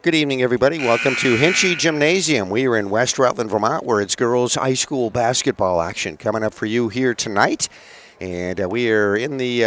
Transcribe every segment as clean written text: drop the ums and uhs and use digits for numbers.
Good evening, everybody. Welcome to Hinchy Gymnasium. We are in West Rutland, Vermont, where it's girls high school basketball action coming up for you here tonight. And we are in the,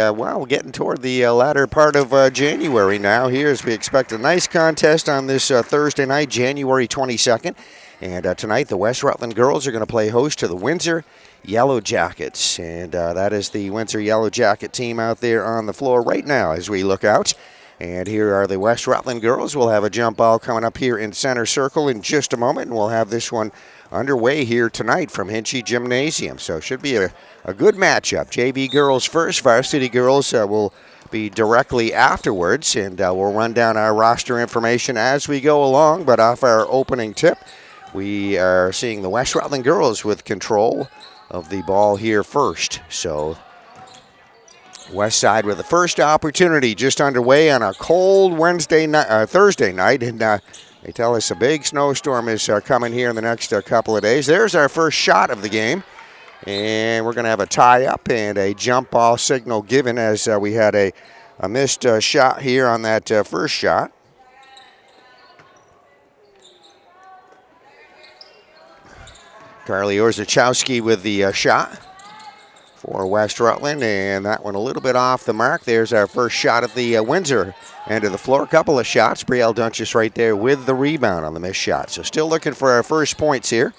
getting toward the latter part of January now here as we expect a nice contest on this Thursday night, January 22nd. And tonight, the West Rutland girls are going to play host to the Windsor Yellow Jackets. And that is the Windsor Yellow Jacket team out there on the floor right now as we look out. And here are the West Rutland girls. We'll have a jump ball coming up here in center circle in just a moment, and we'll have this one underway here tonight from Hinchy Gymnasium. So it should be a good matchup. JV girls first, varsity girls will be directly afterwards, and we'll run down our roster information as we go along. But off our opening tip, we are seeing the West Rutland girls with control of the ball here first. So West Side with the first opportunity just underway on a cold Thursday night, and they tell us a big snowstorm is coming here in the next couple of days. There's our first shot of the game, and we're going to have a tie-up and a jump ball signal given as we had a missed shot here on that first shot. Carly Orzechowski with the shot for West Rutland, and that one a little bit off the mark. There's our first shot at the Windsor end of the floor. A couple of shots. Brielle Dunches right there with the rebound on the missed shot. So still looking for our first points here.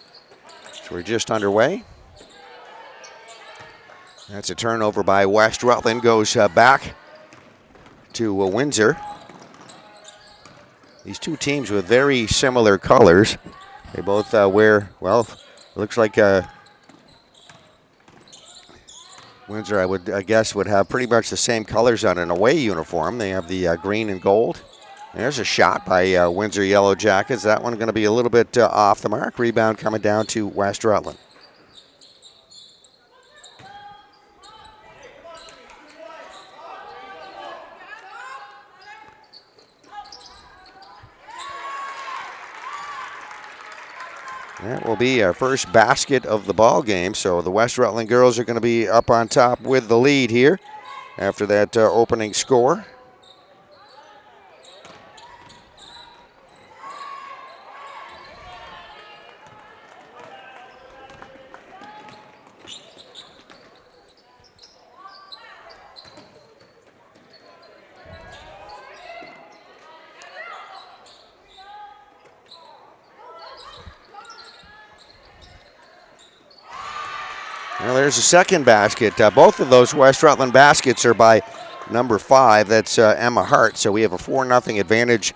So we're just underway. That's a turnover by West Rutland. Goes back to Windsor. These two teams with very similar colors. They both wear, well, looks like Windsor, I guess, would have pretty much the same colors on an away uniform. They have the green and gold. There's a shot by Windsor Yellow Jackets. That one going to be a little bit off the mark. Rebound coming down to West Rutland. That will be our first basket of the ball game. So the West Rutland girls are going to be up on top with the lead here after that opening score. Well, there's a second basket. Both of those West Rutland baskets are by number 5. That's Emma Hart. So we have a 4-0 advantage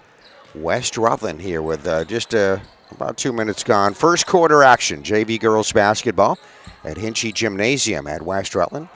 West Rutland here with just about 2 minutes gone. First quarter action, JV girls basketball at Hinchy Gymnasium at West Rutland.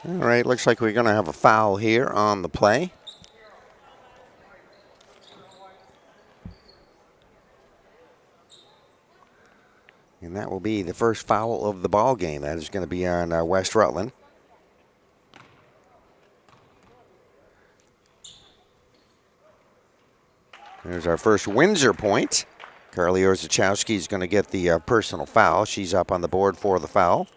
All right, looks like we're going to have a foul here on the play. And that will be the first foul of the ball game. That is going to be on West Rutland. There's our first Windsor point. Carly Orzechowski is going to get the personal foul. She's up on the board for the foul.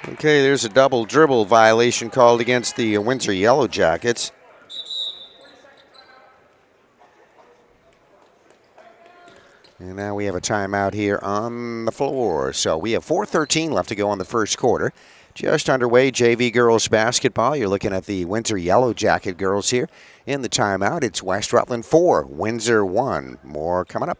Okay, there's a double dribble violation called against the Windsor Yellow Jackets. And now we have a timeout here on the floor. So we have 4:13 left to go in the first quarter. Just underway, JV girls basketball. You're looking at the Windsor Yellow Jacket girls here in the timeout. It's West Rutland 4, Windsor 1. More coming up.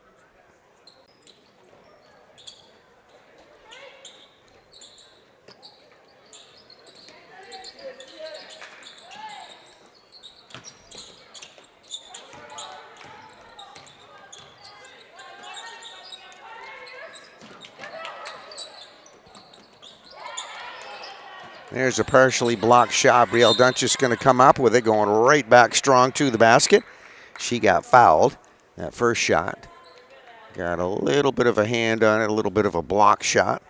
There's a partially blocked shot. Brielle Dunches going to come up with it, going right back strong to the basket. She got fouled. That first shot got a little bit of a hand on it, a little bit of a block shot.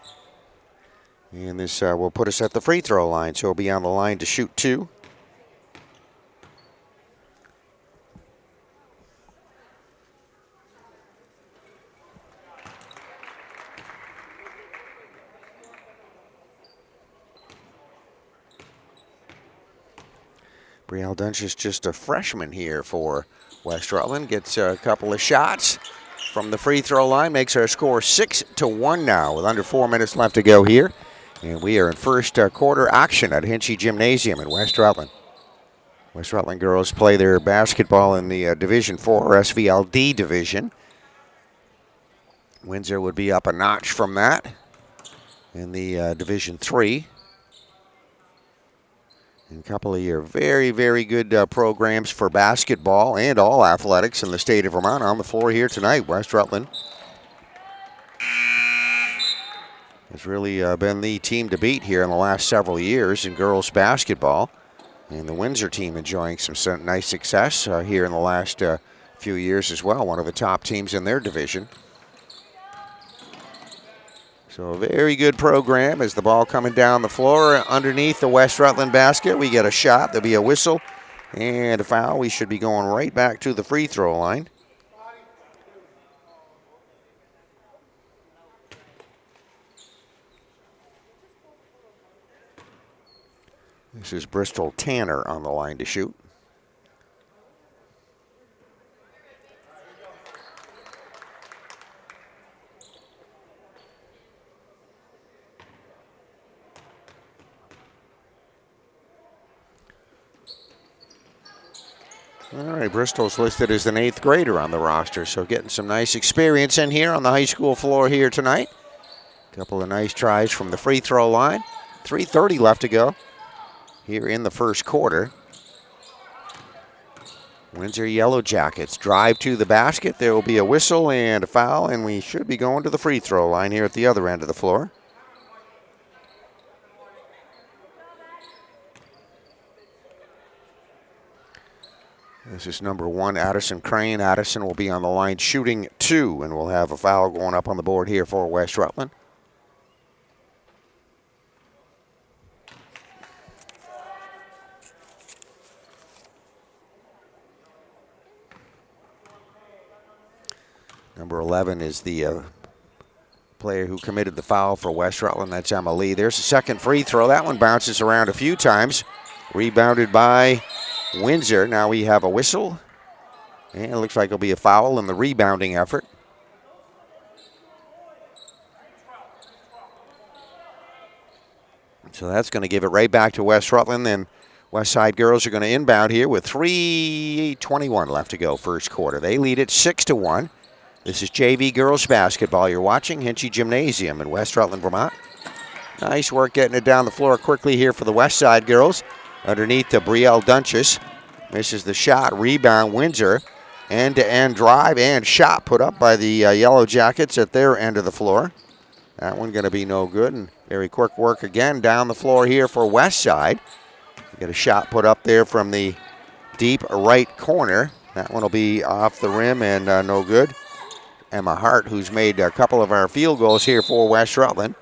And this will put us at the free throw line, so we'll be on the line to shoot 2. Brielle Dunch is just a freshman here for West Rutland. Gets a couple of shots from the free throw line. Makes our score 6-1 now with under 4 minutes left to go here. And we are in first quarter action at Hinchy Gymnasium in West Rutland. West Rutland girls play their basketball in the Division 4 SVLD division. Windsor would be up a notch from that in the Division 3. And a couple of your very, very good programs for basketball and all athletics in the state of Vermont on the floor here tonight. West Rutland has really been the team to beat here in the last several years in girls basketball. And the Windsor team enjoying some nice success here in the last few years as well. One of the top teams in their division. So a very good program as the ball coming down the floor underneath the West Rutland basket. We get a shot. There'll be a whistle and a foul. We should be going right back to the free throw line. This is Bristol Tanner on the line to shoot. All right, Bristol's listed as an 8th grader on the roster, so getting some nice experience in here on the high school floor here tonight. A couple of nice tries from the free throw line. 3:30 left to go here in the first quarter. Windsor Yellow Jackets drive to the basket. There will be a whistle and a foul, and we should be going to the free throw line here at the other end of the floor. This is number 1, Addison Crane. Addison will be on the line shooting 2, and we'll have a foul going up on the board here for West Rutland. Number 11 is the player who committed the foul for West Rutland. That's Emma Lee. There's a second free throw. That one bounces around a few times. Rebounded by Windsor. Now we have a whistle. And it looks like it'll be a foul in the rebounding effort. So that's going to give it right back to West Rutland. Then West Side girls are going to inbound here with 3:21 left to go first quarter. They lead it 6-1. This is JV girls basketball. You're watching Hinchy Gymnasium in West Rutland, Vermont. Nice work getting it down the floor quickly here for the West Side girls. Underneath to Brielle Dunches. Misses the shot. Rebound Windsor. End-to-end drive and shot put up by the Yellow Jackets at their end of the floor. That one going to be no good. And very quick work again down the floor here for West Side. Get a shot put up there from the deep right corner. That one will be off the rim and no good. Emma Hart, who's made a couple of our field goals here for West Rutland.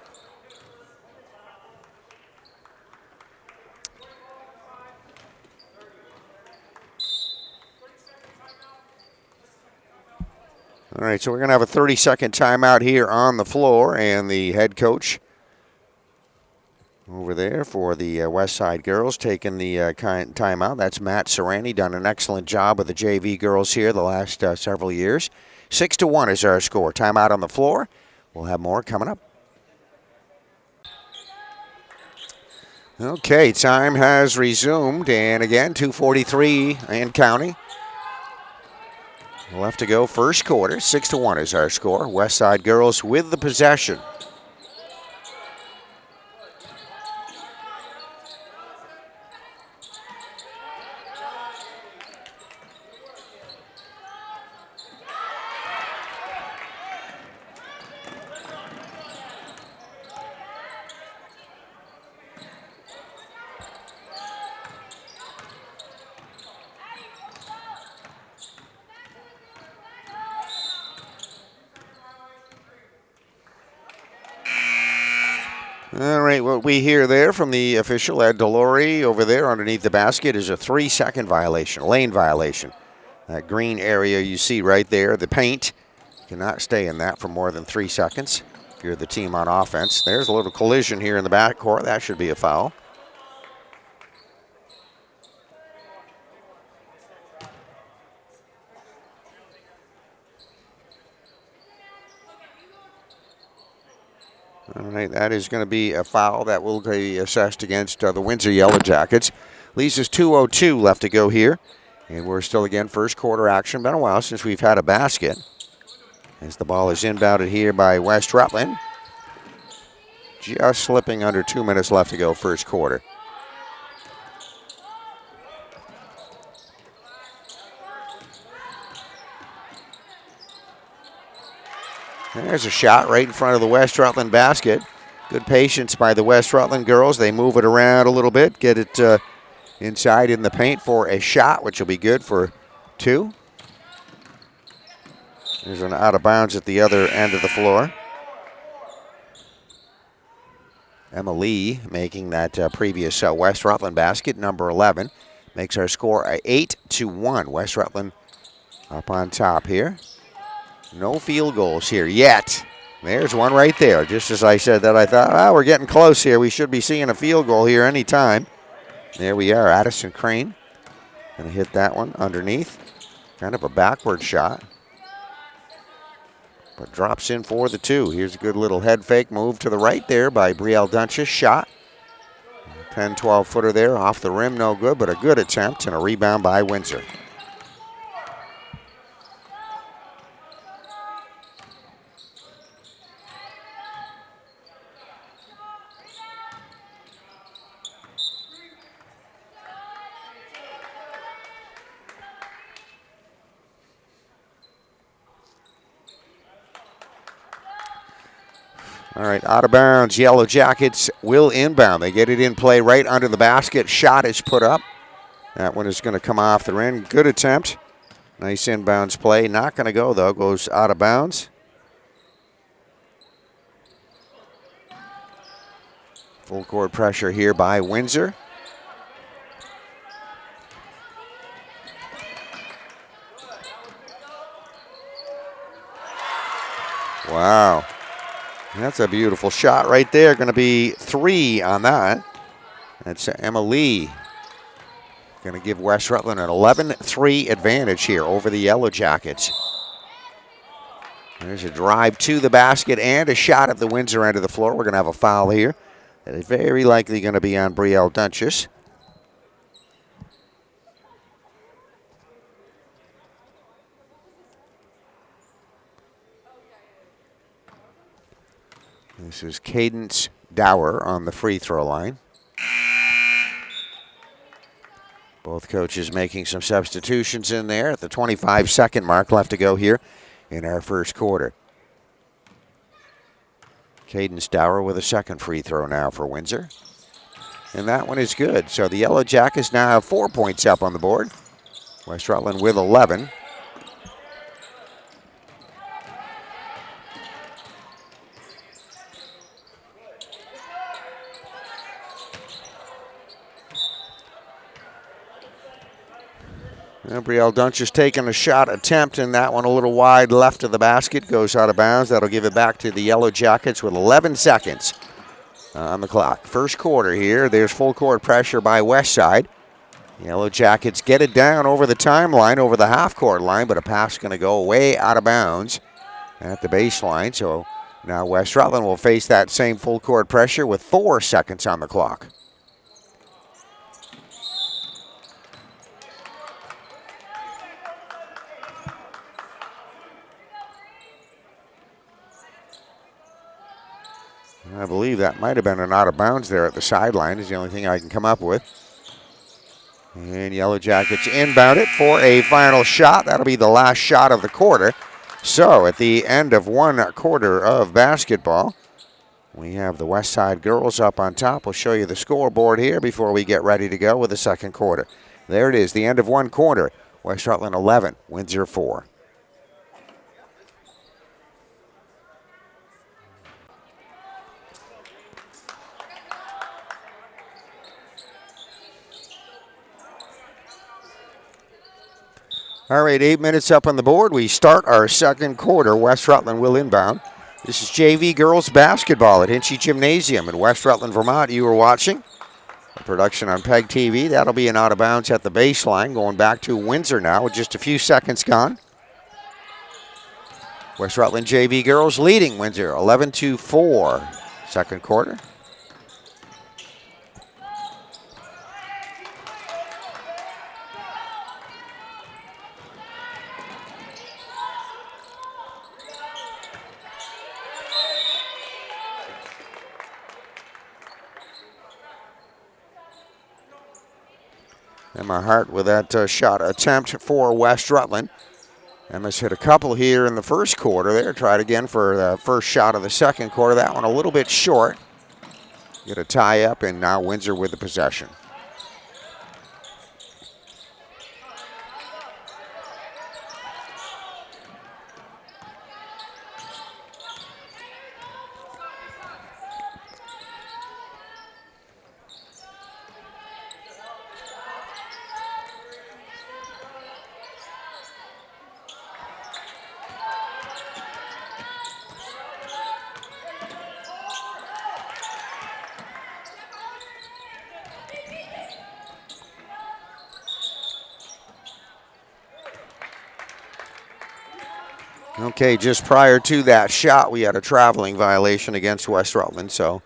All right, so we're going to have a 30-second timeout here on the floor, and the head coach over there for the West Side girls, taking the timeout. That's Matt Serrani, done an excellent job with the JV girls here the last several years. 6-1 is our score. Timeout on the floor. We'll have more coming up. Okay, time has resumed, and again, 2:43 and counting. Left to go first quarter. 6-1 is our score. West Side girls with the possession. All right, what we hear there from the official, Ed Delory, over there underneath the basket is a 3-second violation, lane violation. That green area you see right there, the paint, cannot stay in that for more than 3 seconds if you're the team on offense. There's a little collision here in the backcourt. That should be a foul. All right, that is going to be a foul that will be assessed against the Windsor Yellow Jackets. Leaves us 2:02 left to go here. And we're still, again, first quarter action. Been a while since we've had a basket. As the ball is inbounded here by West Rutland. Just slipping under 2 minutes left to go first quarter. There's a shot right in front of the West Rutland basket. Good patience by the West Rutland girls. They move it around a little bit, get it inside in the paint for a shot, which will be good for 2. There's an out of bounds at the other end of the floor. Emma Lee making that previous West Rutland basket, number 11. Makes our score 8-1. West Rutland up on top here. No field goals here yet. There's one right there. Just as I said that, I thought, we're getting close here. We should be seeing a field goal here any time. There we are. Addison Crane going to hit that one underneath. Kind of a backward shot. But drops in for the 2. Here's a good little head fake move to the right there by Brielle Dunches. Shot. 10, 12-footer there. Off the rim, no good, but a good attempt and a rebound by Windsor. All right, out of bounds. Yellow Jackets will inbound. They get it in play right under the basket. Shot is put up. That one is going to come off the rim. Good attempt. Nice inbounds play. Not going to go, though. Goes out of bounds. Full court pressure here by Windsor. Wow. That's a beautiful shot right there. Going to be 3 on that. That's Emma Lee. Going to give West Rutland an 11-3 advantage here over the Yellow Jackets. There's a drive to the basket and a shot at the Windsor end of the floor. We're going to have a foul here. That is very likely going to be on Brielle Dunches. This is Cadence Dower on the free throw line. Both coaches making some substitutions in there at the 25-second mark left to go here in our first quarter. Cadence Dower with a second free throw now for Windsor. And that one is good. So the Yellow Jackets now have 4 points up on the board. West Rutland with 11. Brielle Dunches taking a shot attempt, and that one a little wide left of the basket. Goes out of bounds. That'll give it back to the Yellow Jackets with 11 seconds. on the clock. First quarter here. There's full court pressure by Westside. Yellow Jackets get it down over the timeline, over the half-court line, but a pass going to go way out of bounds at the baseline. So now West Rutland will face that same full court pressure with 4 seconds on the clock. I believe that might have been an out of bounds there at the sideline is the only thing I can come up with. And Yellow Jackets inbound it for a final shot. That'll be the last shot of the quarter. So at the end of one quarter of basketball, we have the Westside girls up on top. We'll show you the scoreboard here before we get ready to go with the second quarter. There it is, the end of one quarter. West Rutland 11, Windsor 4. All right, 8 minutes up on the board. We start our second quarter. West Rutland will inbound. This is JV girls basketball at Hinchy Gymnasium in West Rutland, Vermont. You were watching a production on PEG TV. That'll be an out of bounds at the baseline. Going back to Windsor now with just a few seconds gone. West Rutland JV girls leading Windsor 11-4. Second quarter. Emma Hart with that shot attempt for West Rutland. Emma's hit a couple here in the first quarter there. Tried again for the first shot of the second quarter. That one a little bit short. Get a tie up, and now Windsor with the possession. Okay, just prior to that shot, we had a traveling violation against West Rutland, so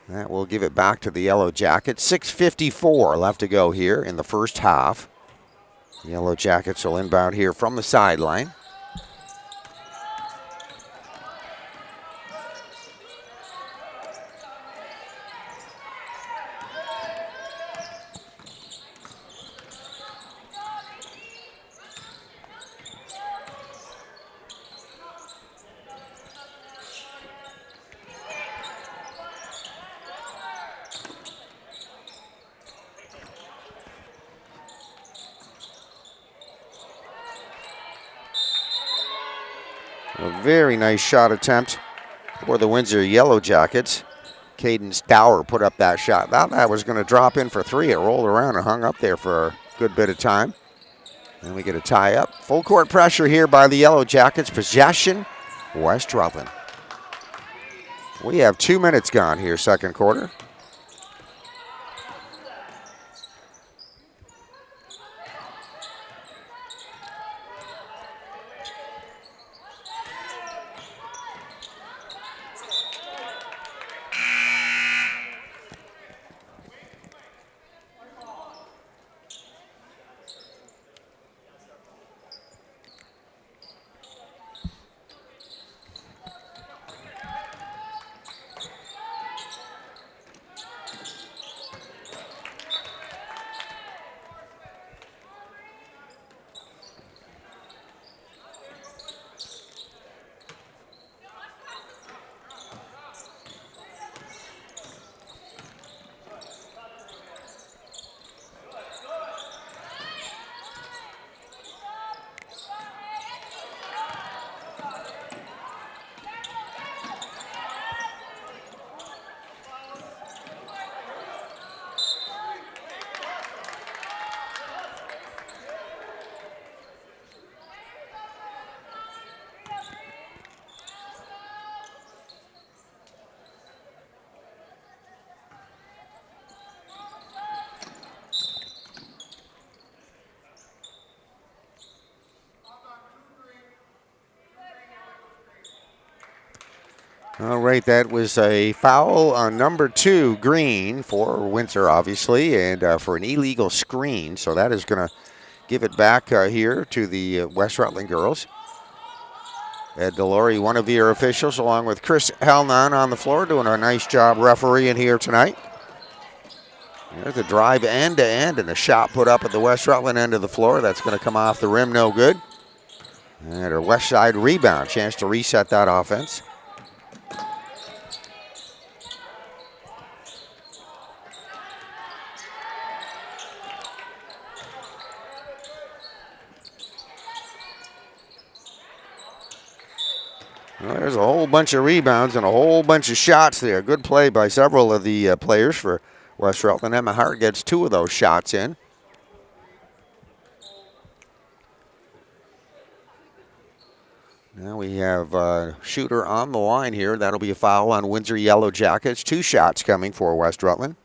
that will give it back to the Yellow Jackets. 6:54 left to go here in the first half. Yellow Jackets will inbound here from the sideline. A very nice shot attempt for the Windsor Yellow Jackets. Cadence Dower put up that shot. Thought that was going to drop in for three. It rolled around and hung up there for a good bit of time. And we get a tie up. Full court pressure here by the Yellow Jackets. Possession, West Rutland. We have 2 minutes gone here, second quarter. All right, that was a foul on number 2, Green, for Windsor, obviously, and for an illegal screen. So that is going to give it back here to the West Rutland girls. Ed Delory, one of your officials, along with Chris Helnan on the floor, doing a nice job refereeing here tonight. There's a drive end to end and a shot put up at the West Rutland end of the floor. That's going to come off the rim, no good. And a West Side rebound, chance to reset that offense. Well, there's a whole bunch of rebounds and a whole bunch of shots there. Good play by several of the players for West Rutland. Emma Hart gets 2 of those shots in. Now we have a shooter on the line here. That'll be a foul on Windsor Yellow Jackets. 2 shots coming for West Rutland.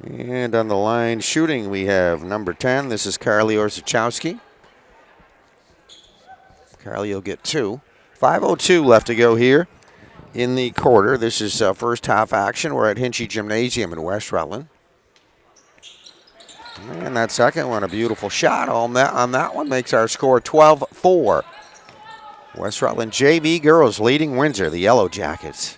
And on the line shooting, we have number 10. This is Carly Orzechowski. Carly will get 2. 5:02 left to go here in the quarter. This is first half action. We're at Hinchy Gymnasium in West Rutland. And that second one, a beautiful shot on that one, makes our score 12-4. West Rutland JV girls leading Windsor, the Yellow Jackets.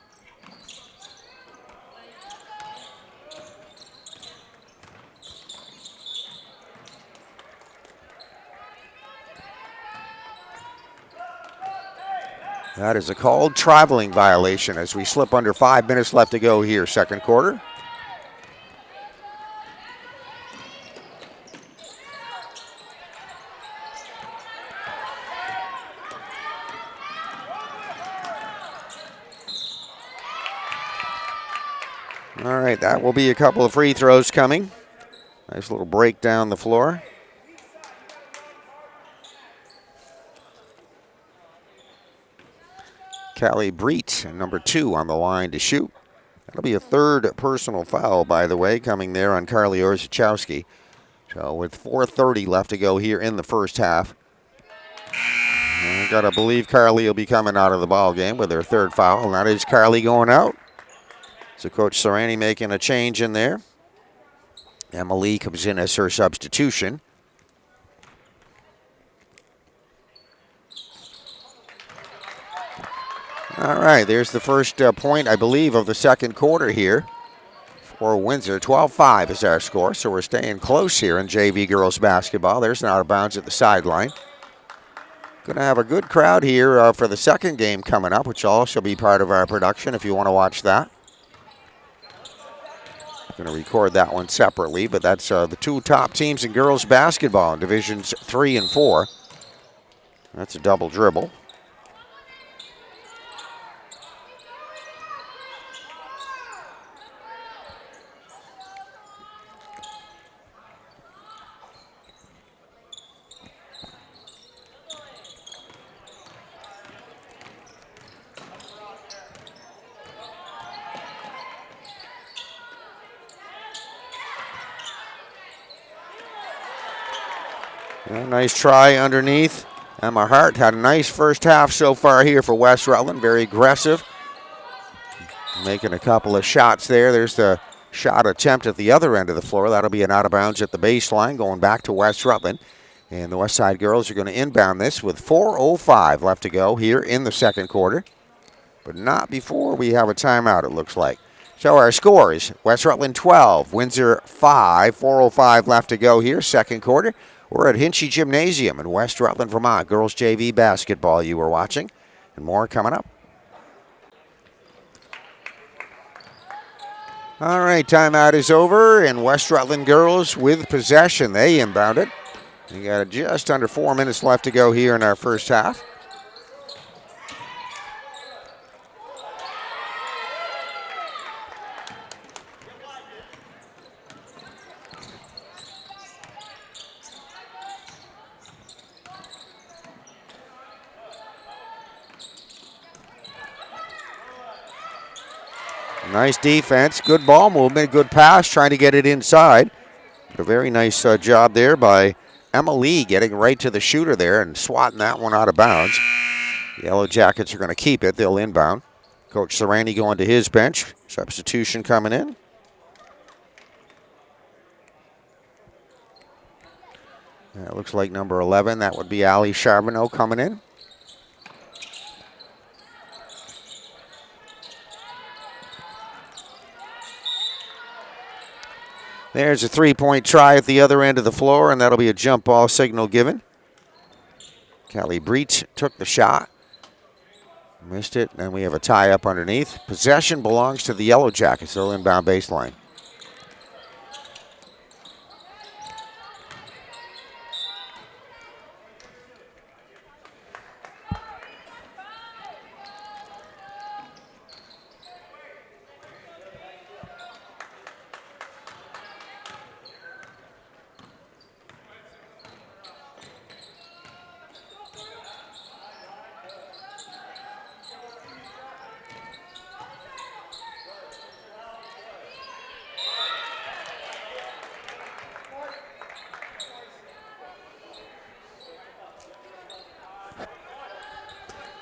That is a called traveling violation as we slip under 5 minutes left to go here, second quarter. All right, that will be a couple of free throws coming. Nice little break down the floor. Callie Breet, number 2, on the line to shoot. That'll be a 3rd personal foul, by the way, coming there on Carly Orzechowski. So with 4:30 left to go here in the first half. I gotta believe Carly will be coming out of the ball game with her 3rd foul, and that is Carly going out. So Coach Serrani making a change in there. Emily comes in as her substitution. All right, there's the first point, I believe, of the second quarter here for Windsor. 12-5 is our score, so we're staying close here in JV girls basketball. There's an out of bounds at the sideline. Going to have a good crowd here for the second game coming up, which will also be part of our production if you want to watch that. Going to record that one separately, but that's the 2 top teams in girls basketball in Divisions 3 and 4. That's a double dribble. Yeah, nice try underneath. Emma Hart had a nice first half so far here for West Rutland. Very aggressive. Making a couple of shots there. There's the shot attempt at the other end of the floor. That'll be an out of bounds at the baseline going back to West Rutland. And the West Side girls are going to inbound this with 4:05 left to go here in the second quarter. But not before we have a timeout, it looks like. So our scores, West Rutland 12, Windsor 5, 4:05 left to go here, second quarter. We're at Hinchy Gymnasium in West Rutland, Vermont. Girls JV basketball you were watching, and more coming up. All right, timeout is over, and West Rutland girls with possession. They inbound it. We got just under 4 minutes left to go here in our first half. Nice defense, good ball movement, good pass, trying to get it inside. A very nice job there by Emma Lee getting right to the shooter there and swatting that one out of bounds. The Yellow Jackets are going to keep it. They'll inbound. Coach Sarani going to his bench. Substitution coming in. It looks like number 11. That would be Ali Charbonneau coming in. There's a three-point try at the other end of the floor, and that'll be a jump ball signal given. Callie Breach took the shot. Missed it. Then we have a tie up underneath. Possession belongs to the Yellow Jackets. They'll inbound baseline.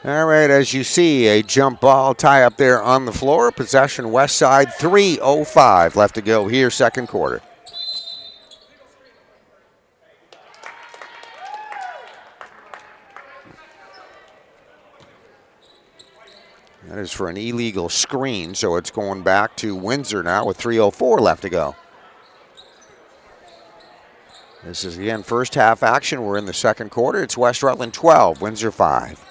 All right, as you see, a jump ball tie up there on the floor. Possession west side, 3:05 left to go here, second quarter. That is for an illegal screen, so it's going back to Windsor now with 3:04 left to go. This is, again, first half action. We're in the second quarter. It's West Rutland 12, Windsor 5.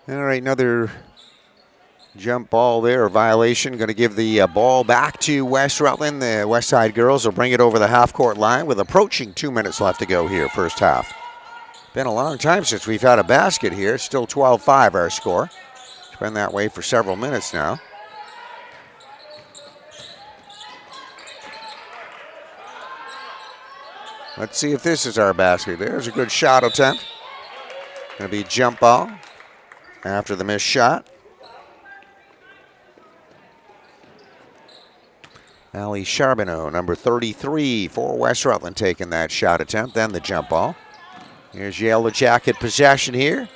All right, another jump ball there, violation. Going to give the ball back to West Rutland. The West Side girls will bring it over the half-court line with approaching 2 minutes left to go here, first half. Been a long time since we've had a basket here. Still 12-5 our score. It's been that way for several minutes now. Let's see if this is our basket. There's a good shot attempt. Going to be a jump ball after the missed shot. Ali Charbonneau, number 33 for West Rutland, taking that shot attempt, then the jump ball. Here's Yellow Jacket possession here.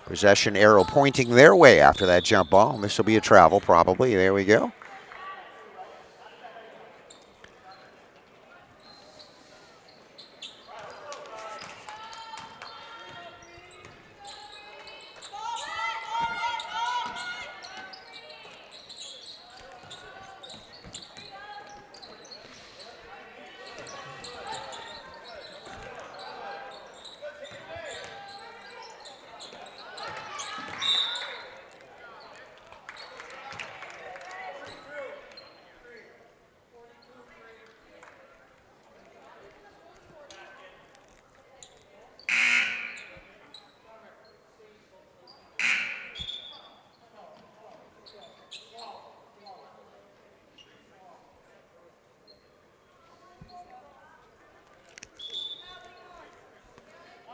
Possession arrow pointing their way after that jump ball. This will be a travel probably. There we go.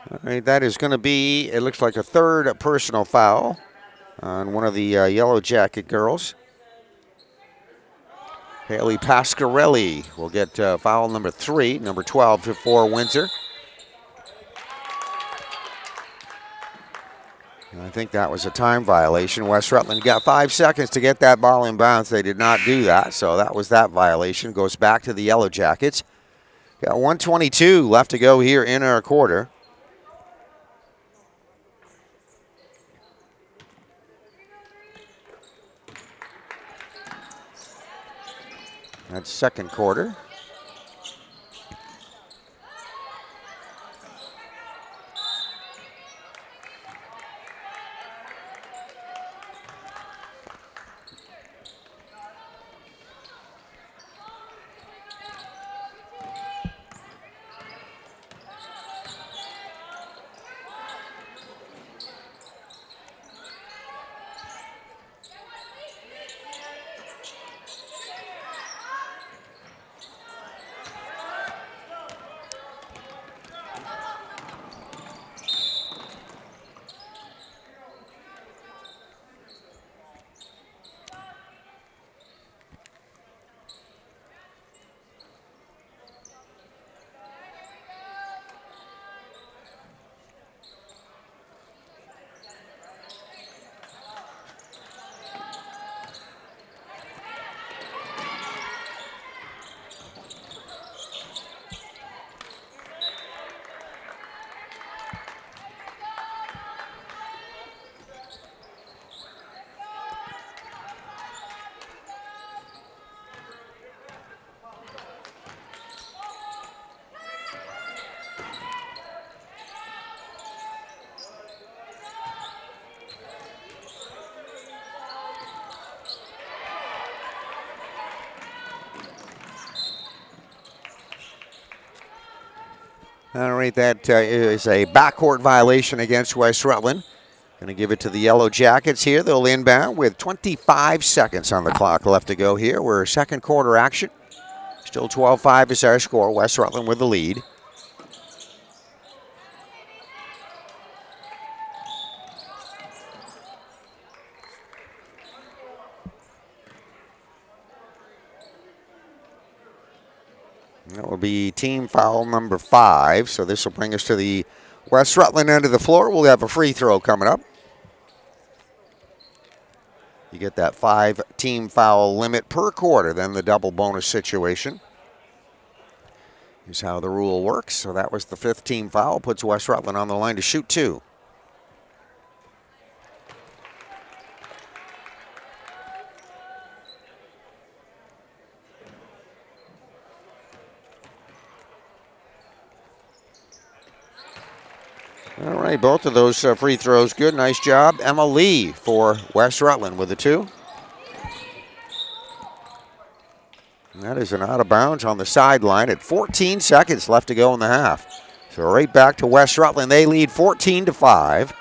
All right, that is going to be, it looks like a third personal foul on one of the Yellow Jacket girls. Haley Pasquarelli will get foul number 3, number 12 for Windsor. And I think that was a time violation. West Rutland got 5 seconds to get that ball in bounds. They did not do that, so that was that violation. Goes back to the Yellow Jackets. Got 1:22 left to go here in our quarter. That's second quarter. All right, that is a backcourt violation against West Rutland. Going to give it to the Yellow Jackets here. They'll inbound with 25 seconds on the clock left to go here. We're second quarter action. Still 12-5 is our score. West Rutland with the lead. That will be team foul number 5. So this will bring us to the West Rutland end of the floor. We'll have a free throw coming up. You get that 5 team foul limit per quarter, then the double bonus situation. Here's how the rule works. So that was the 5th team foul. Puts West Rutland on the line to shoot 2. All right, both of those free throws good. Nice job. Emma Lee for West Rutland with the 2. And that is an out of bounds on the sideline at 14 seconds left to go in the half. So right back to West Rutland. They lead 14-5.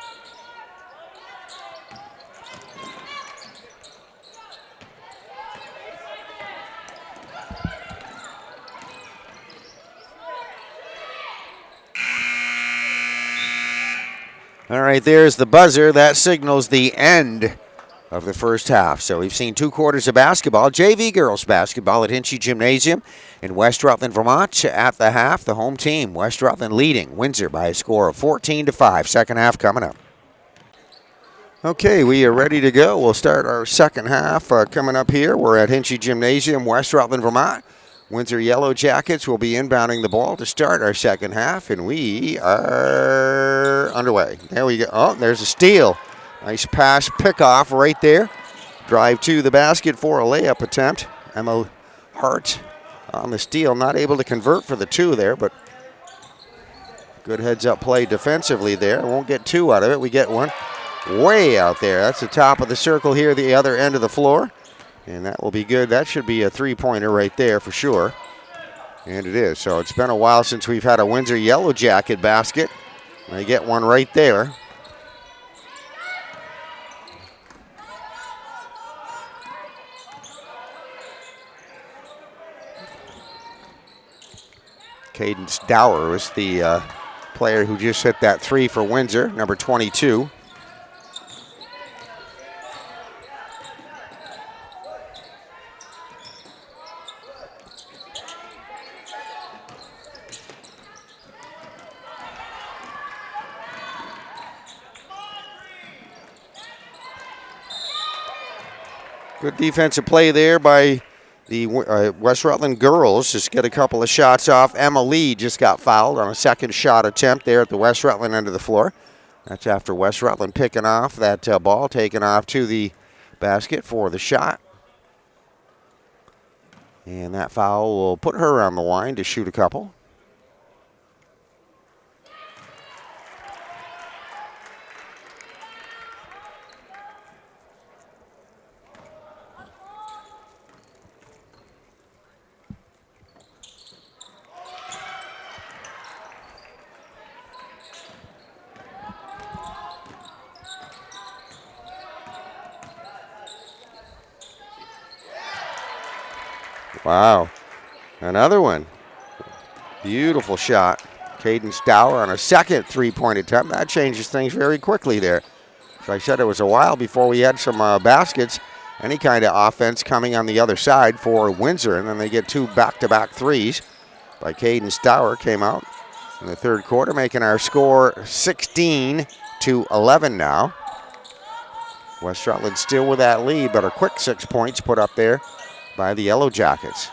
All right, there's the buzzer. That signals the end of the first half. So we've seen 2 quarters of basketball. JV girls basketball at Hinchy Gymnasium in West Rutland, Vermont. At the half, the home team, West Rutland leading Windsor by a score of 14-5. Second half coming up. Okay, we are ready to go. We'll start our second half coming up here. We're at Hinchy Gymnasium, West Rutland, Vermont. Windsor Yellow Jackets will be inbounding the ball to start our second half, and we are underway. There we go. Oh, there's a steal. Nice pass pickoff right there. Drive to the basket for a layup attempt. Emma Hart on the steal, not able to convert for the 2 there, but good heads-up play defensively there. Won't get 2 out of it. We get 1 way out there. That's the top of the circle here, the other end of the floor. And that will be good. That should be a 3-pointer right there for sure. And it is. So it's been a while since we've had a Windsor Yellow Jacket basket. They get 1 right there. Cadence Dower was the player who just hit that 3 for Windsor, number 22. Good defensive play there by the West Rutland girls. Just get a couple of shots off. Emma Lee just got fouled on a second shot attempt there at the West Rutland end of the floor. That's after West Rutland picking off that ball, taking off to the basket for the shot. And that foul will put her on the line to shoot a couple. Wow, another one. Beautiful shot. Caden Stour on a second three-point attempt. That changes things very quickly there. So I said it was a while before we had some baskets, any kind of offense coming on the other side for Windsor, and then they get 2 back-to-back threes by Caden Stour. Came out in the third quarter, making our score 16-11 now. West Rutland still with that lead, but a quick 6 points put up there by the Yellow Jackets.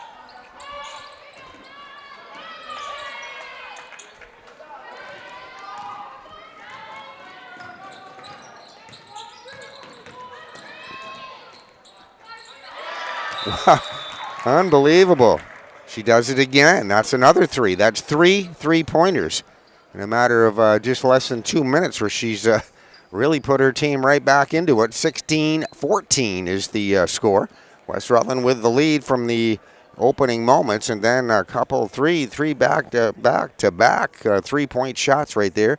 Unbelievable. She does it again. That's another 3. That's 3 3-pointers in a matter of just less than 2 minutes, where she's really put her team right back into it. 16-14 is the score. West Rutland with the lead from the opening moments, and then a couple three back-to-back 3-point shots right there.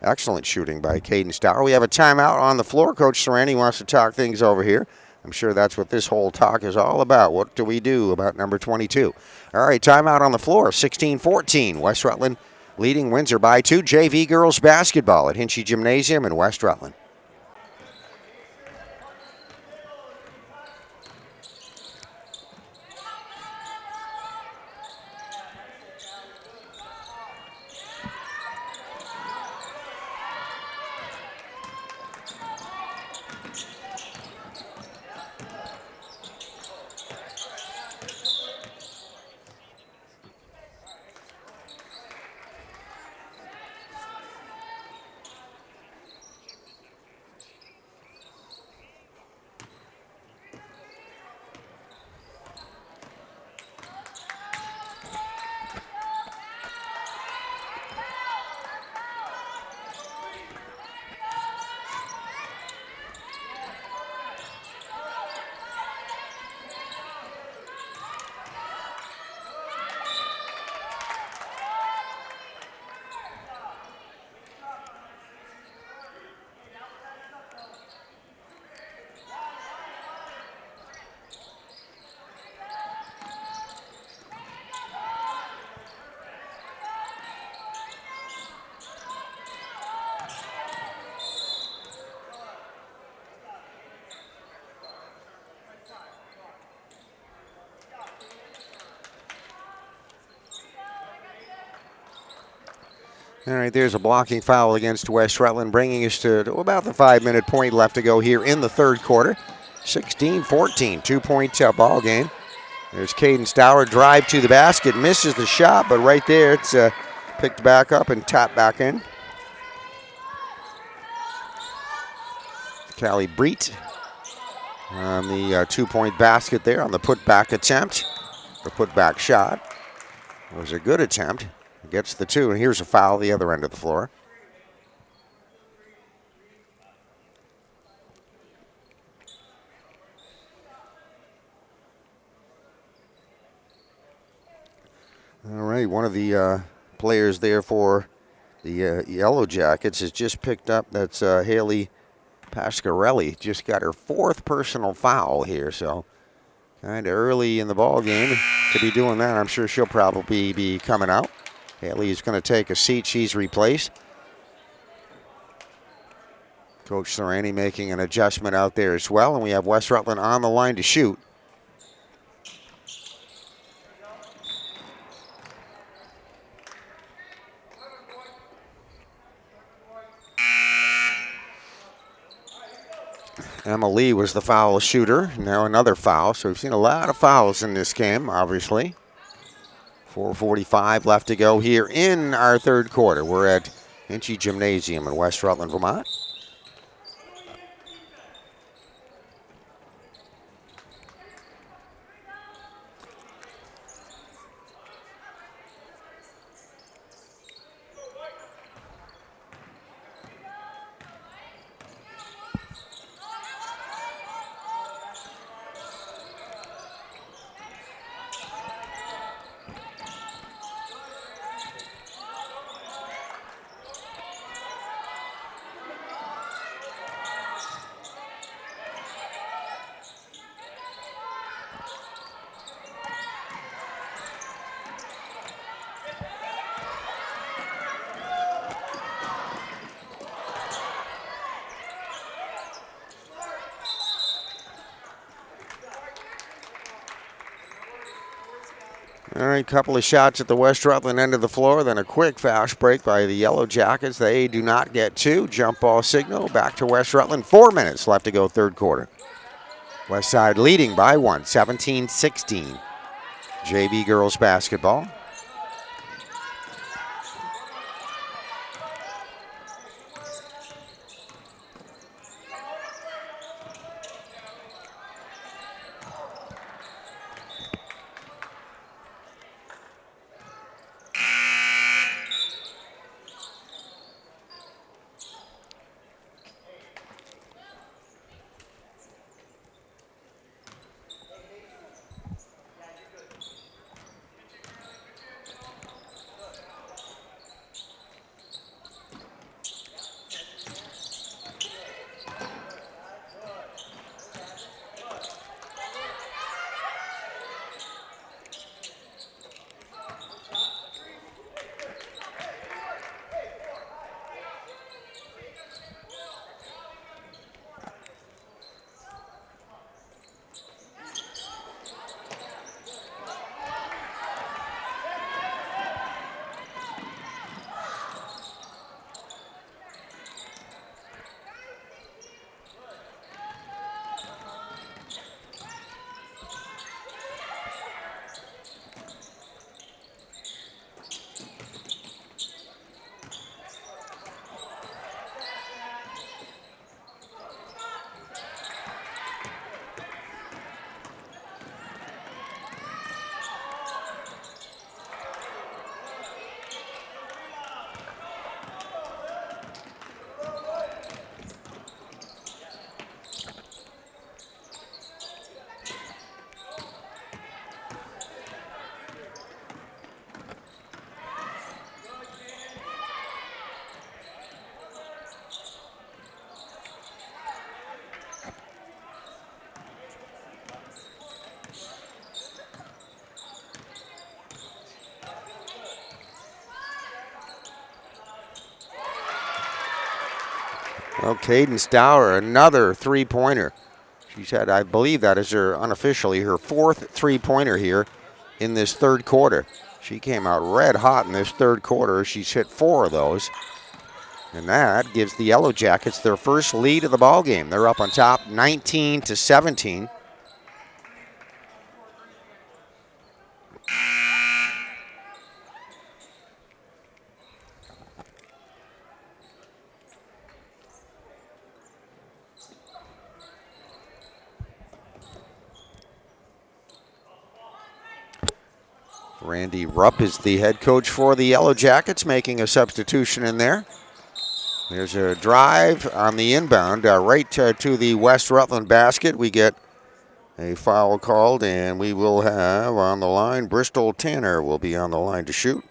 Excellent shooting by Caden Stour. We have a timeout on the floor. Coach Serrani wants to talk things over here. I'm sure that's what this whole talk is all about. What do we do about number 22? All right, timeout on the floor. 16-14. West Rutland leading Windsor by 2. JV girls basketball at Hinchy Gymnasium in West Rutland. All right, there's a blocking foul against West Rutland, bringing us to about the 5-minute point left to go here in the third quarter. 16-14, 2-point ball game. There's Caden Stour, drive to the basket, misses the shot, but right there it's picked back up and tapped back in. Callie Breet on the 2-point basket there on the putback attempt. The putback shot was a good attempt. Gets the 2, and here's a foul the other end of the floor. All right, one of the players there for the Yellow Jackets has just picked up. That's Haley Pasquarelli. Just got her 4th personal foul here, so kind of early in the ball game to be doing that. I'm sure she'll probably be coming out. Haley is going to take a seat. She's replaced. Coach Sorani making an adjustment out there as well. And we have West Rutland on the line to shoot. Emma Lee was the foul shooter. Now another foul. So we've seen a lot of fouls in this game, obviously. 4:45 left to go here in our third quarter. We're at Hinchy Gymnasium in West Rutland, Vermont. All right, couple of shots at the West Rutland end of the floor, then a quick fast break by the Yellow Jackets. They do not get two. Jump ball signal back to West Rutland. 4 minutes left to go, third quarter. West Side leading by one, 17-16. JV girls basketball. Well, Caden Stour, another three-pointer. She's had, I believe that is her unofficially her fourth three-pointer here in this third quarter. She came out red hot in this third quarter. She's hit 4 of those. And that gives the Yellow Jackets their first lead of the ball game. They're up on top 19-17. Randy Rupp is the head coach for the Yellow Jackets, making a substitution in there. There's a drive on the inbound right to the West Rutland basket. We get a foul called, and we will have on the line, Bristol Tanner will be on the line to shoot.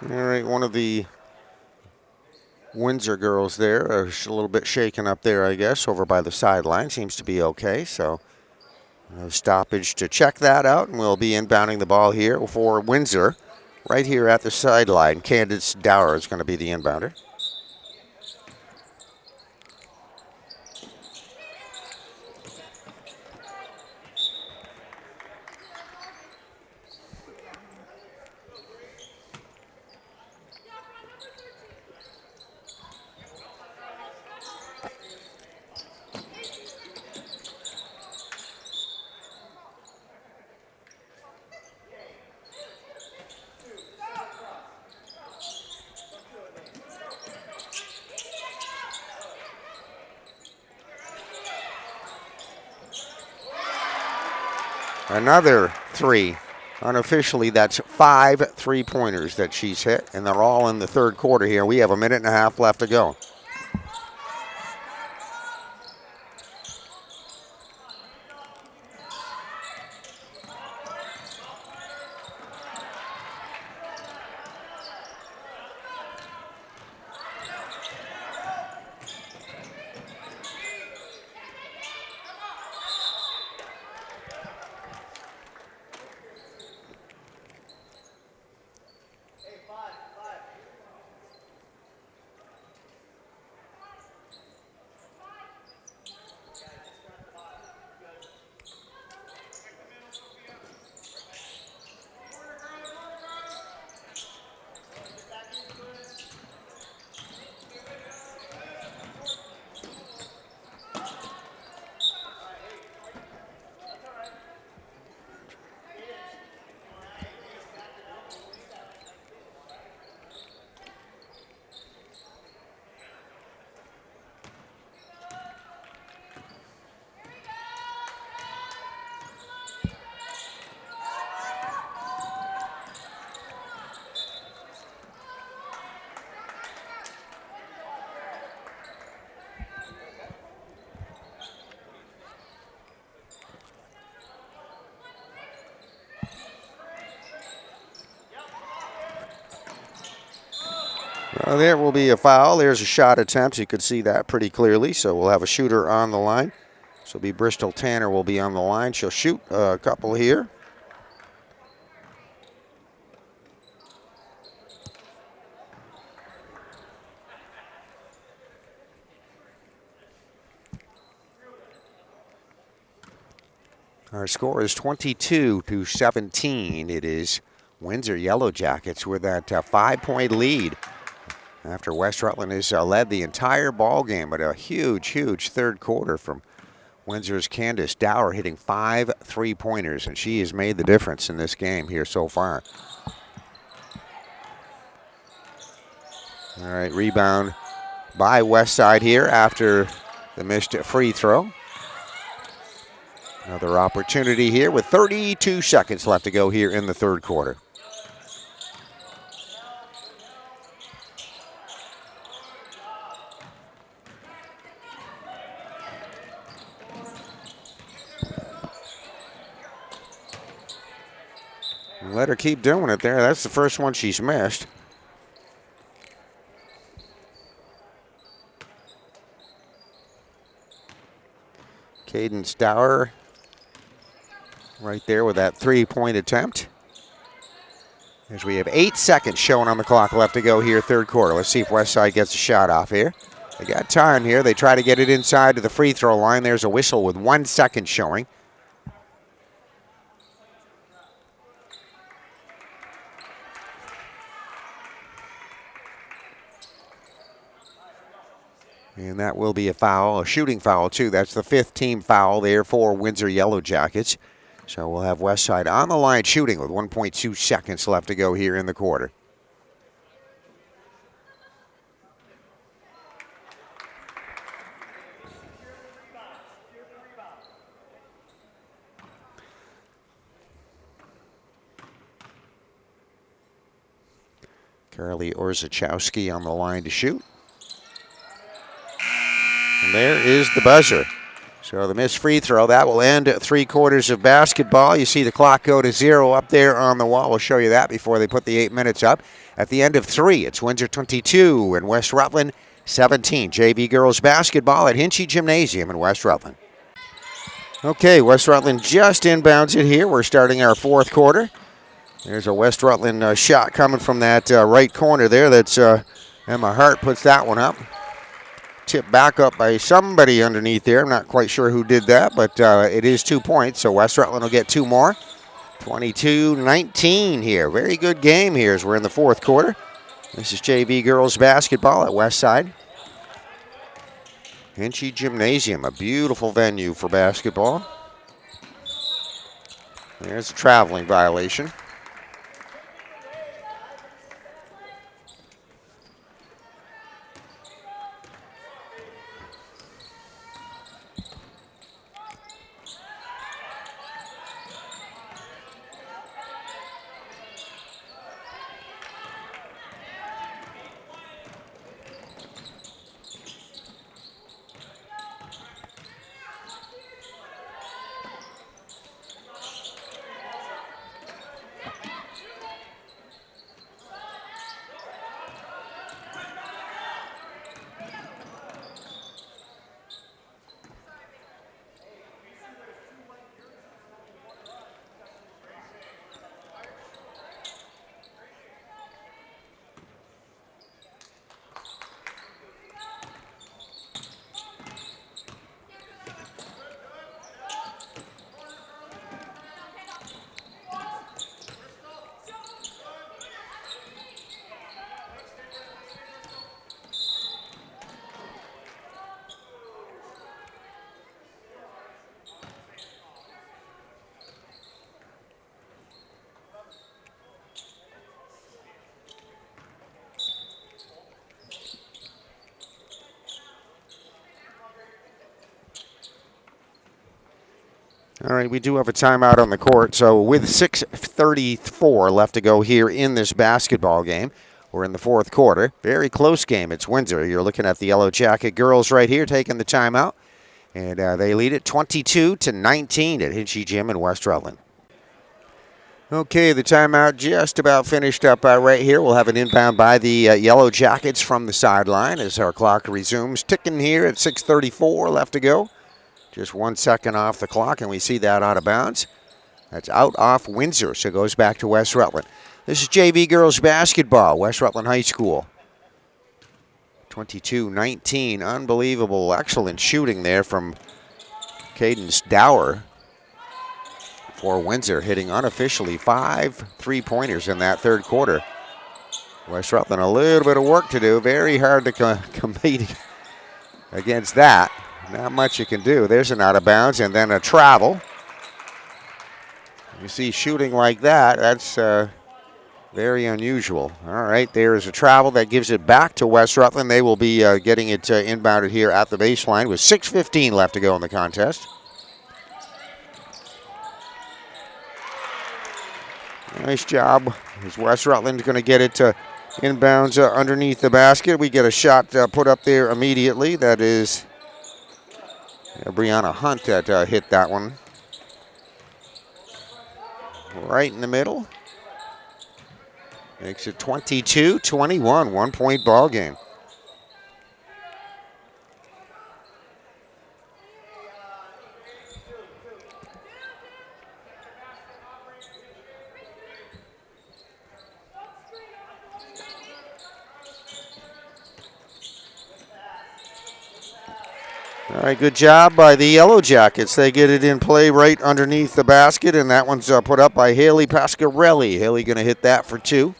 All right, one of the Windsor girls there are a little bit shaken up there, I guess, over by the sideline. Seems to be okay, so a stoppage to check that out, and we'll be inbounding the ball here for Windsor right here at the sideline. Candace Dower is going to be the inbounder. Another three. Unofficially, that's 5 3-pointers that she's hit, and they're all in the third quarter here. We have a minute and a half left to go. Well, there will be a foul. There's a shot attempt. You could see that pretty clearly. So we'll have a shooter on the line. So it'll be Bristol Tanner will be on the line. She'll shoot a couple here. Our score is 22-17. It is Windsor Yellow Jackets with that 5-point lead after West Rutland has led the entire ball game. But a huge, huge third quarter from Windsor's Candace Dower, hitting 5 3-pointers, and she has made the difference in this game here so far. All right, rebound by Westside here after the missed free throw. Another opportunity here with 32 seconds left to go here in the third quarter. Let her keep doing it there. That's the first one she's missed. Cadence Dower right there with that 3-point attempt. As we have 8 seconds showing on the clock left to go here, third quarter. Let's see if Westside gets a shot off here. They got time here. They try to get it inside to the free throw line. There's a whistle with 1 second showing. And that will be a foul, a shooting foul too. That's the 5th team foul there for Windsor Yellow Jackets. So we'll have Westside on the line shooting with 1.2 seconds left to go here in the quarter. Carly Orzechowski on the line to shoot. And there is the buzzer. So the missed free throw, that will end 3 quarters of basketball. You see the clock go to 0 up there on the wall. We'll show you that before they put the 8 minutes up. At the end of 3, it's Windsor 22 and West Rutland 17. JV girls basketball at Hinchy Gymnasium in West Rutland. Okay, West Rutland just inbounds it here. We're starting our 4th quarter. There's a West Rutland shot coming from that right corner there. That's Emma Hart puts that one up. Tipped back up by somebody underneath there. I'm not quite sure who did that, but it is 2 points, so West Rutland will get 2 more. 22-19 here. Very good game here as we're in the 4th quarter. This is JV girls basketball at Westside. Hinchy Gymnasium, a beautiful venue for basketball. There's a traveling violation. All right, we do have a timeout on the court. So with 6:34 left to go here in this basketball game, we're in the 4th quarter. Very close game. It's Windsor. You're looking at the Yellow Jacket girls right here taking the timeout. And they lead it 22-19 at Hinchy Gym in West Rutland. Okay, the timeout just about finished up right here. We'll have an inbound by the Yellow Jackets from the sideline as our clock resumes. Ticking here at 6:34 left to go. Just 1 second off the clock, and we see that out of bounds. That's out off Windsor, so it goes back to West Rutland. This is JV girls basketball, West Rutland High School. 22-19, unbelievable, excellent shooting there from Cadence Dower for Windsor, hitting unofficially 5 3-pointers in that 3rd quarter. West Rutland a little bit of work to do, very hard to compete against that. Not much you can do. There's an out of bounds and then a travel. You see shooting like that, that's very unusual. All right, there is a travel that gives it back to West Rutland. They will be getting it inbounded here at the baseline with 6:15 left to go in the contest. Nice job. Is West Rutland going to get it to inbounds underneath the basket? We get a shot put up there immediately. That is Brianna Hunt that hit that one. Right in the middle. Makes it 22-21, 1-point ball game. All right, good job by the Yellow Jackets. They get it in play right underneath the basket, and that one's put up by Haley Pasquarelli. Haley going to hit that for 2.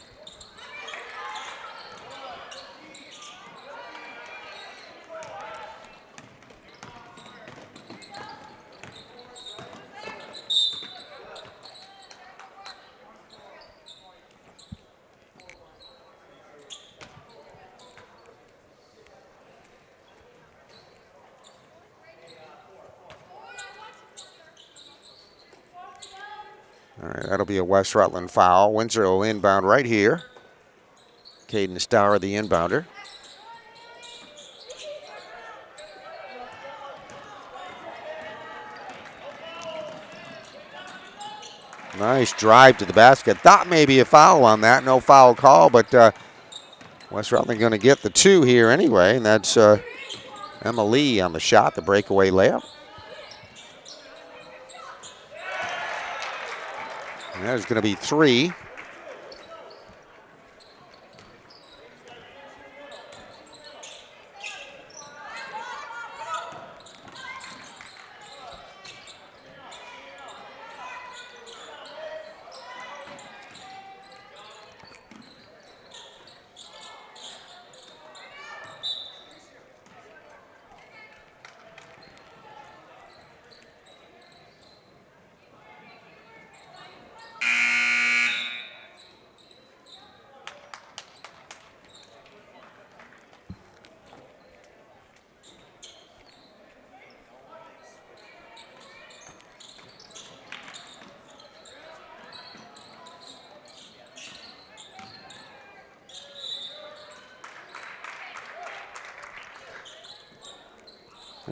All right, that'll be a West Rutland foul. Windsor will inbound right here. Caden Stour, the inbounder. Nice drive to the basket. Thought maybe a foul on that. No foul call, but West Rutland going to get the 2 here anyway, and that's Emma Lee on the shot, the breakaway layup. And that is going to be 3.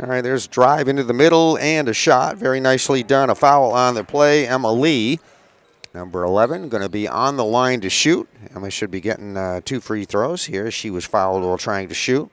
All right, there's a drive into the middle and a shot. Very nicely done. A foul on the play. Emma Lee, number 11, going to be on the line to shoot. Emma should be getting 2 free throws here. She was fouled while trying to shoot.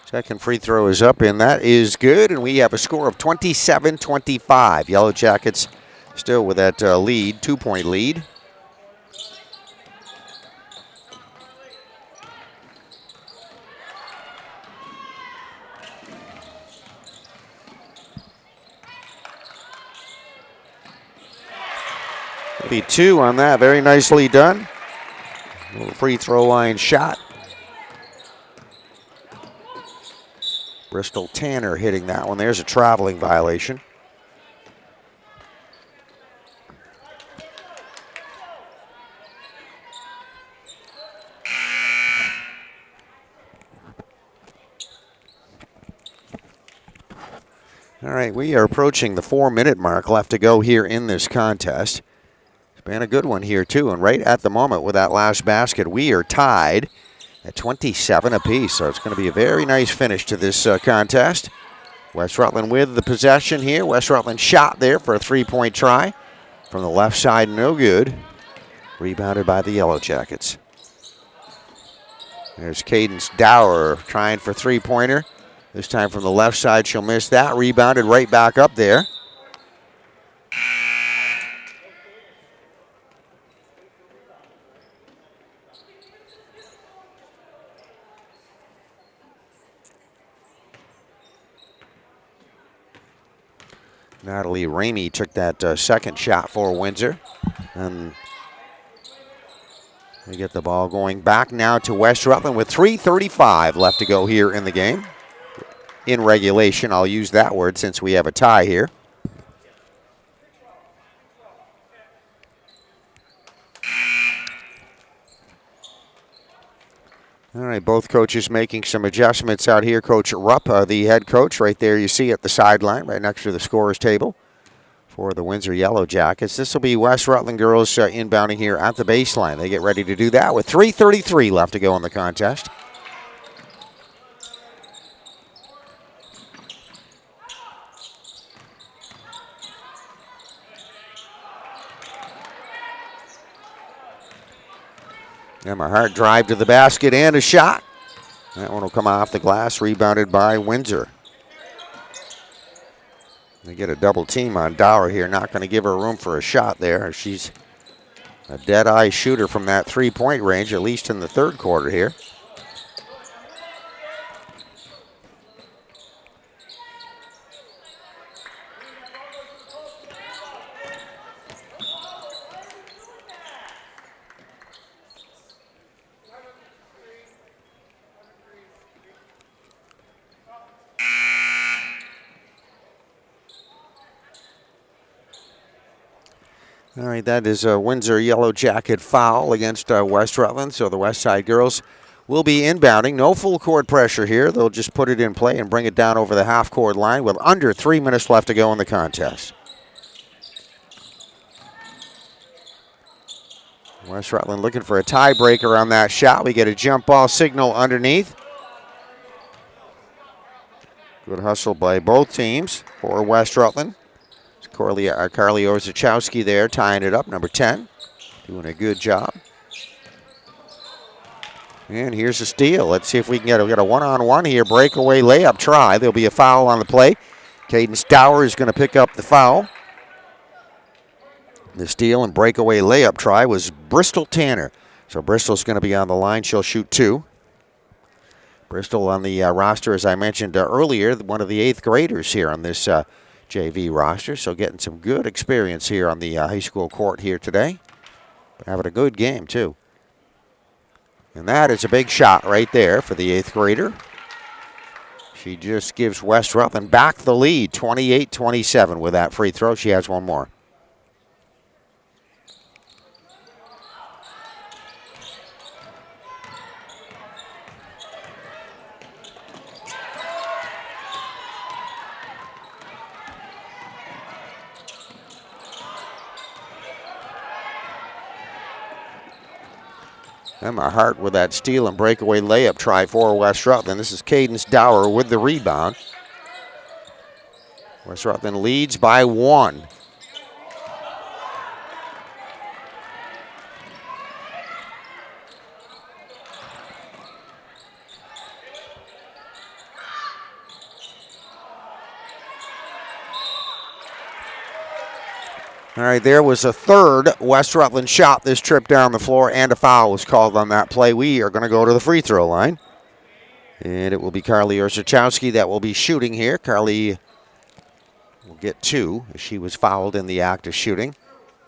Second free throw is up, and that is good. And we have a score of 27-25. Yellow Jackets still with that lead, 2-point lead. Be 2 on that. Very nicely done. Little free throw line shot. Bristol Tanner hitting that one. There's a traveling violation. All right, we are approaching the 4-minute mark left to go here in this contest. It's been a good one here too, and right at the moment with that last basket, we are tied at 27 apiece, so it's going to be a very nice finish to this contest. West Rutland with the possession here. West Rutland shot there for a 3-point try. From the left side, no good. Rebounded by the Yellow Jackets. There's Cadence Dower trying for 3-pointer. This time from the left side, she'll miss that. Rebounded right back up there. Natalie Ramey took that second shot for Windsor. And they get the ball going back now to West Rutland with 3:35 left to go here in the game. In regulation, I'll use that word since we have a tie here. All right, both coaches making some adjustments out here. Coach Rupp, the head coach, right there you see at the sideline, right next to the scorer's table for the Windsor Yellow Jackets. This will be West Rutland girls inbounding here at the baseline. They get ready to do that with 3:33 left to go in the contest. Emma Hart drive to the basket and a shot. That one will come off the glass, rebounded by Windsor. They get a double team on Dower here. Not going to give her room for a shot there. She's a dead-eye shooter from that 3-point range, at least in the third quarter here. All right, that is a Windsor Yellow Jacket foul against West Rutland. So the West Side girls will be inbounding. No full court pressure here. They'll just put it in play and bring it down over the half-court line with under 3 minutes left to go in the contest. West Rutland looking for a tiebreaker on that shot. We get a jump ball signal underneath. Good hustle by both teams for West Rutland. Carly Orzechowski there tying it up, number 10. Doing a good job. And here's a steal. Let's see if we can get a one-on-one here. Breakaway layup try. There'll be a foul on the play. Cadence Dower is going to pick up the foul. The steal and breakaway layup try was Bristol Tanner. So Bristol's going to be on the line. She'll shoot 2. Bristol on the roster, as I mentioned earlier, one of the 8th graders here on this JV roster. So getting some good experience here on the high school court here today. Having a good game, too. And that is a big shot right there for the 8th grader. She just gives West Rutland back the lead, 28-27 with that free throw. She has one more. Emma Hart with that steal and breakaway layup try for West Rutland. This is Cadence Dower with the rebound. West Rutland leads by 1. All right, there was a third West Rutland shot this trip down the floor, and a foul was called on that play. We are going to go to the free throw line. And it will be Carly Orzechowski that will be shooting here. Carly will get 2 as she was fouled in the act of shooting.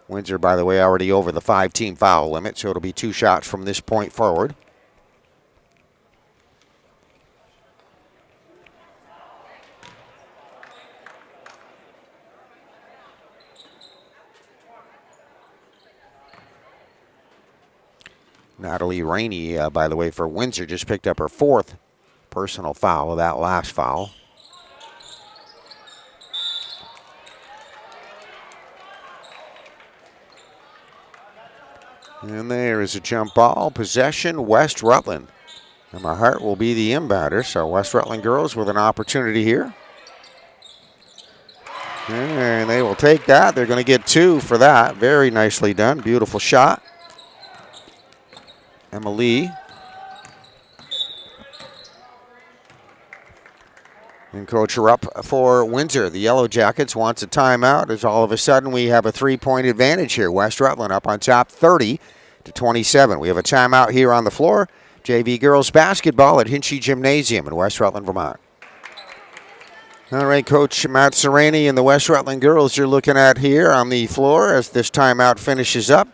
Windsor, by the way, already over the 5-team foul limit, so it'll be 2 shots from this point forward. Natalie Rainey, by the way, for Windsor, just picked up her 4th personal foul of that last foul. And there is a jump ball. Possession, West Rutland. Emma Hart will be the inbounder, so West Rutland girls with an opportunity here. And they will take that. They're going to get 2 for that. Very nicely done. Beautiful shot. Emma Lee. And coach her up for Windsor. The Yellow Jackets wants a timeout as all of a sudden we have a 3-point advantage here. West Rutland up on top 30-27. We have a timeout here on the floor. JV girls basketball at Hinchy Gymnasium in West Rutland, Vermont. All right, Coach Matt Serrani and the West Rutland girls you're looking at here on the floor as this timeout finishes up.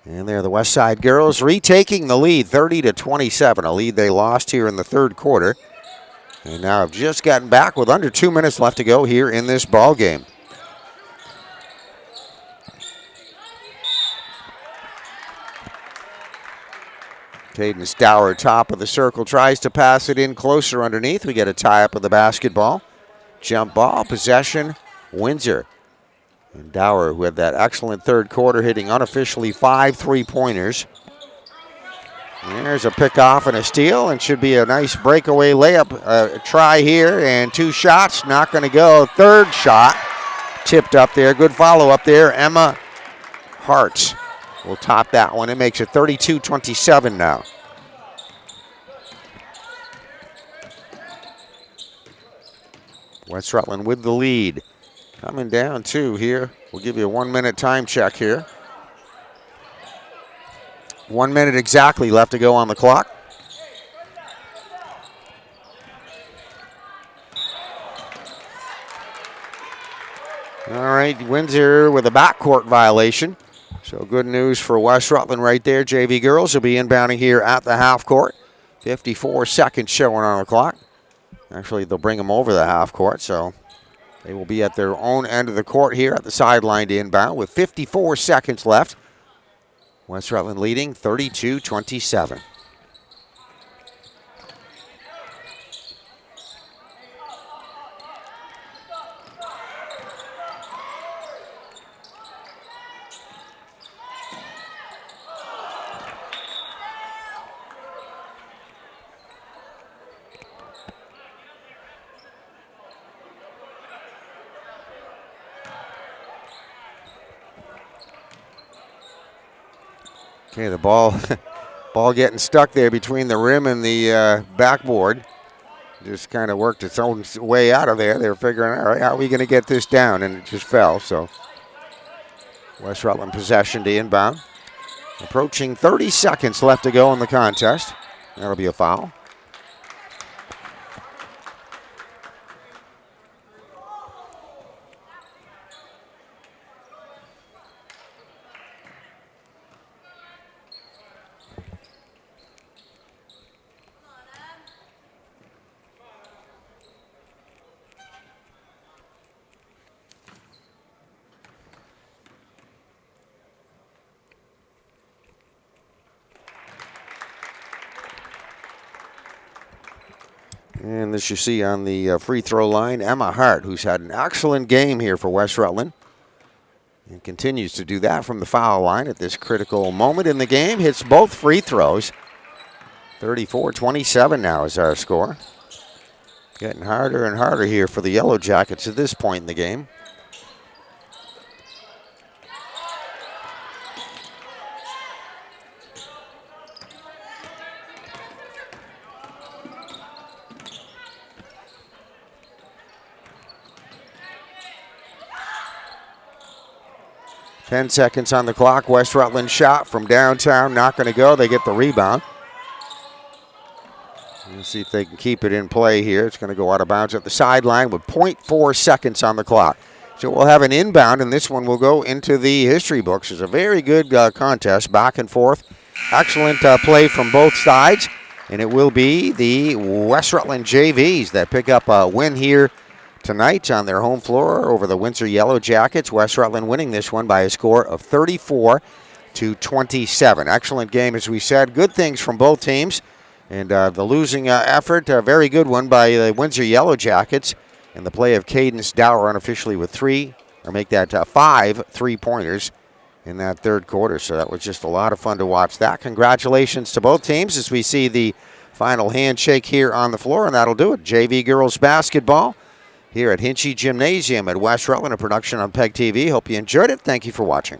And there the West Side girls retaking the lead, 30-27, a lead they lost here in the 3rd quarter. And now have just gotten back with under 2 minutes left to go here in this ball game. Cadence Dower, top of the circle, tries to pass it in closer underneath. We get a tie-up of the basketball. Jump ball, possession, Windsor. And Dower, who had that excellent 3rd quarter, hitting unofficially 5 3-pointers. There's a pickoff and a steal, and should be a nice breakaway layup try here, and 2 shots, not going to go. 3rd shot, tipped up there. Good follow up there. Emma Hart will top that one. It makes it 32-27 now. West Rutland with the lead. Coming down 2 here. We'll give you a 1-minute time check here. 1 minute exactly left to go on the clock. All right, Windsor with a backcourt violation. So good news for West Rutland right there. JV girls will be inbounding here at the half court. 54 seconds showing on the clock. Actually, they'll bring them over the half court, so they will be at their own end of the court here at the sideline to inbound with 54 seconds left. West Rutland leading 32-27. Okay, the ball getting stuck there between the rim and the backboard. Just kind of worked its own way out of there. They were figuring, all right, how are we going to get this down? And it just fell. So West Rutland possession to inbound. Approaching 30 seconds left to go in the contest. That'll be a foul. And this you see on the free throw line, Emma Hart, who's had an excellent game here for West Rutland. And continues to do that from the foul line at this critical moment in the game. Hits both free throws. 34-27 now is our score. Getting harder and harder here for the Yellow Jackets at this point in the game. Ten seconds on the clock. West Rutland shot from downtown, not going to go. They get the rebound. Let's see if they can keep it in play here. It's going to go out of bounds at the sideline with 0.4 seconds on the clock. So we'll have an inbound, and this one will go into the history books. It's a very good contest, back and forth. Excellent play from both sides, and it will be the West Rutland JVs that pick up a win here tonight on their home floor over the Windsor Yellow Jackets. West Rutland winning this one by a score of 34-27. Excellent game, as we said. Good things from both teams. And the losing effort, a very good one by the Windsor Yellow Jackets. And the play of Cadence Dower unofficially with 5 3-pointers in that third quarter. So that was just a lot of fun to watch that. Congratulations to both teams as we see the final handshake here on the floor. And that'll do it. JV girls basketball here at Hinchy Gymnasium at West Rutland, a production on PEG TV. Hope you enjoyed it. Thank you for watching.